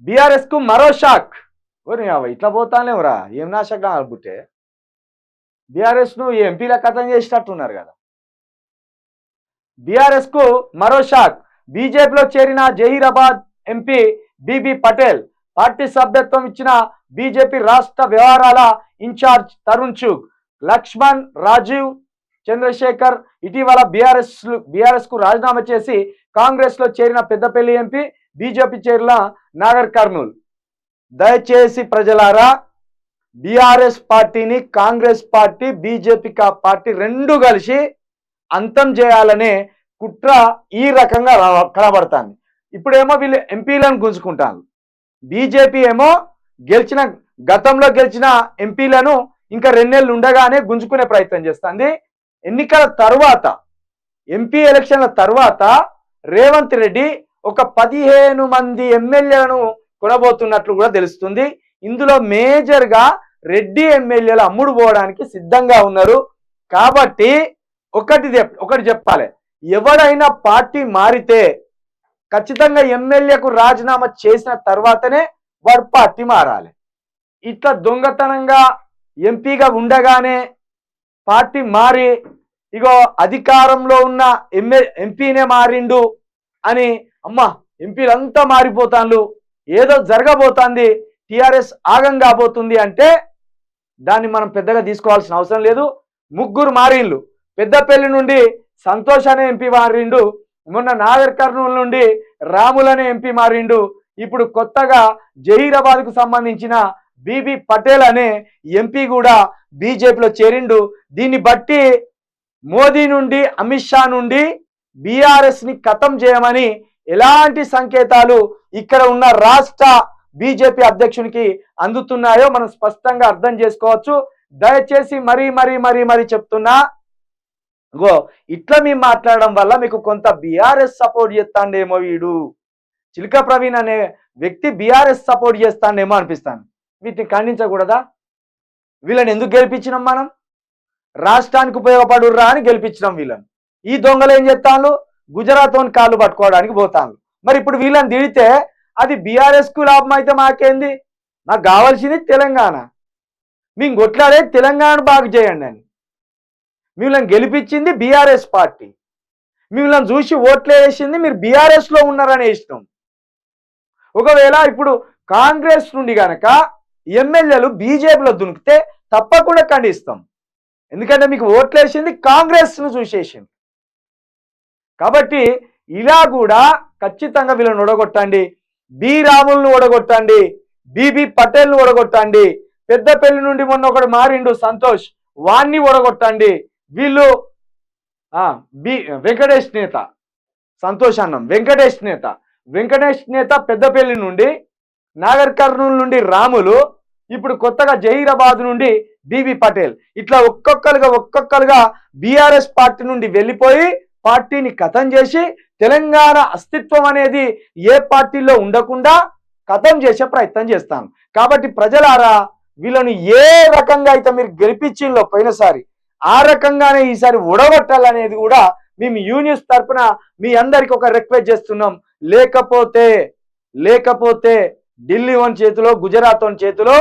BRS కు మరో shock. ఇట్లా పోతానేవరా ఏం నా షాక్ అనుకుంటే బీఆర్ఎస్ ను ఎంపీల కథం చేసినట్టున్నారు కదా. బీఆర్ఎస్ కు మరో షాక్. బీజేపీలో చేరిన జహీరాబాద్ ఎంపీ బీబీ పటేల్ పార్టీ సభ్యత్వం ఇచ్చిన బీజేపీ రాష్ట్ర వ్యవహారాల ఇన్ఛార్జ్ తరుణ్ చుగ్, లక్ష్మణ్, రాజీవ్ చంద్రశేఖర్ ఇటీవల బీఆర్ఎస్ కు రాజీనామా చేసి కాంగ్రెస్ లో చేరిన పెద్దపల్లి ఎంపీ, బీజేపీ చేరిన నాగర్ కర్నూల్. దయచేసి ప్రజలారా, బీఆర్ఎస్ పార్టీని కాంగ్రెస్ పార్టీ, బీజేపీ పార్టీ రెండు కలిసి అంతం చేయాలనే కుట్ర ఈ రకంగా కనబడుతుంది. ఇప్పుడేమో వీళ్ళు ఎంపీలను గుంజుకుంటారు, బీజేపీ ఏమో గతంలో గెలిచిన ఎంపీలను ఇంకా 2 నెలలు ఉండగానే గుంజుకునే ప్రయత్నం చేస్తుంది. ఎన్నికల తర్వాత, ఎంపీ ఎలక్షన్ల తర్వాత రేవంత్ రెడ్డి ఒక 15 మంది ఎమ్మెల్యేలను కొనబోతున్నట్లు కూడా తెలుస్తుంది. ఇందులో మేజర్గా రెడ్డి ఎమ్మెల్యేలు అమ్ముడు పోవడానికి సిద్ధంగా ఉన్నారు. కాబట్టి ఒకటి చెప్పాలి, ఎవరైనా పార్టీ మారితే ఖచ్చితంగా ఎమ్మెల్యేకు రాజీనామా చేసిన తర్వాతనే వాడు పార్టీ మారాలి. ఇట్లా దొంగతనంగా ఎంపీగా ఉండగానే పార్టీ మారి ఇగో అధికారంలో ఉన్న ఎంపీనే మారిండు అని అమ్మా ఎంపీలంతా మారిపోతాండ్రు, ఏదో జరగబోతుంది, టిఆర్ఎస్ ఆగం కాబోతుంది అంటే దాన్ని మనం పెద్దగా తీసుకోవాల్సిన అవసరం లేదు. 3 మారిండ్లు. పెద్దపల్లి నుండి సంతోష్ అనే ఎంపీ మారిండు, మొన్న నాగర్ కర్నూలు నుండి రాముల్ అనే ఎంపీ మారిండు, ఇప్పుడు కొత్తగా జహీరాబాద్ కు సంబంధించిన బీబీ పటేల్ అనే ఎంపీ కూడా బీజేపీలో చేరిండు. దీన్ని బట్టి మోదీ నుండి, అమిత్ షా నుండి బీఆర్ఎస్ ని ఖతం చేయమని ఎలాంటి సంకేతాలు ఇక్కడ ఉన్న రాష్ట్ర బీజేపీ అధ్యక్షునికి అందుతున్నాయో మనం స్పష్టంగా అర్థం చేసుకోవచ్చు. దయచేసి మరీ చెప్తున్నా, ఇట్లా మేము మాట్లాడడం వల్ల మీకు కొంత బీఆర్ఎస్ సపోర్ట్ చేస్తాండేమో, వీడు చిలక ప్రవీణ్ అనే వ్యక్తి బీఆర్ఎస్ సపోర్ట్ చేస్తాండేమో అనిపిస్తాను. వీటిని ఖండించకూడదా? వీళ్ళని ఎందుకు గెలిపించినాం? మనం రాష్ట్రానికి ఉపయోగపడుర్రా అని గెలిపించినాం వీళ్ళని. ఈ దొంగలు ఏం చేస్తాను? గుజరాత్ కాళ్ళు పట్టుకోవడానికి పోతాను. మరి ఇప్పుడు వీళ్ళని తిడితే అది బీఆర్ఎస్ కు లాభం అయితే మాకేంది? నాకు కావాల్సింది తెలంగాణ. మేము కొట్లాడే తెలంగాణ బాగు చేయండి అని. మిమ్మల్ని గెలిపించింది బీఆర్ఎస్ పార్టీ, మిమ్మల్ని చూసి ఓట్లు వేసింది మీరు బీఆర్ఎస్ లో ఉన్నారని ఇష్టం. ఒకవేళ ఇప్పుడు కాంగ్రెస్ నుండి గనక ఎమ్మెల్యేలు బీజేపీలో దునికితే తప్పకుండా ఖండిస్తాం, ఎందుకంటే మీకు ఓట్లు వేసింది కాంగ్రెస్ ను చూసేసింది. కాబట్టి ఇలా కూడా ఖచ్చితంగా వీళ్ళని ఓడగొట్టండి. బి రాముల్ని ఓడగొట్టండి, బీబీ పటేల్ ను ఓడగొట్టండి, పెద్దపల్లి నుండి మొన్న ఒకడు మారిండు సంతోష్, వాణ్ణి ఓడగొట్టండి. వీళ్ళు వెంకటేష్ నేత, సంతోష్ అన్నం వెంకటేష్ నేత పెద్దపల్లి నుండి, నాగర్ కర్నూలు నుండి రాములు, ఇప్పుడు కొత్తగా జహీరాబాద్ నుండి బీబీ పటేల్, ఇట్లా ఒక్కొక్కరుగా బీఆర్ఎస్ పార్టీ నుండి వెళ్ళిపోయి పార్టీని ఖతం చేసి తెలంగాణ అస్తిత్వం అనేది ఏ పార్టీలో ఉండకుండా ఖతం చేసే ప్రయత్నం చేస్తాను. కాబట్టి ప్రజలారా, వీళ్ళని ఏ రకంగా అయితే మీరు గెలిపించిందో పోయినసారి, ఆ రకంగానే ఈసారి ఓడగొట్టాలనేది కూడా మేము యూనియన్స్ తరఫున మీ అందరికి ఒక రిక్వెస్ట్ చేస్తున్నాం. లేకపోతే ఢిల్లీ వన్ చేతిలో, గుజరాత్ వన్ చేతిలో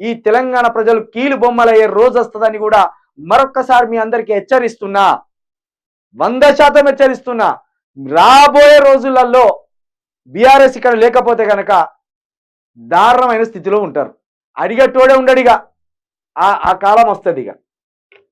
ఈ తెలంగాణ ప్రజలు కీలు బొమ్మలయ్యే రోజు వస్తుందని కూడా మరొక్కసారి మీ అందరికీ హెచ్చరిస్తున్నా, 100% హెచ్చరిస్తున్నా. రాబోయే రోజులలో బీఆర్ఎస్ ఇక్కడ లేకపోతే కనుక దారుణమైన స్థితిలో ఉంటారు. అడిగేటోడే ఉండడిగా, ఆ కాలం వస్తుంది ఇక.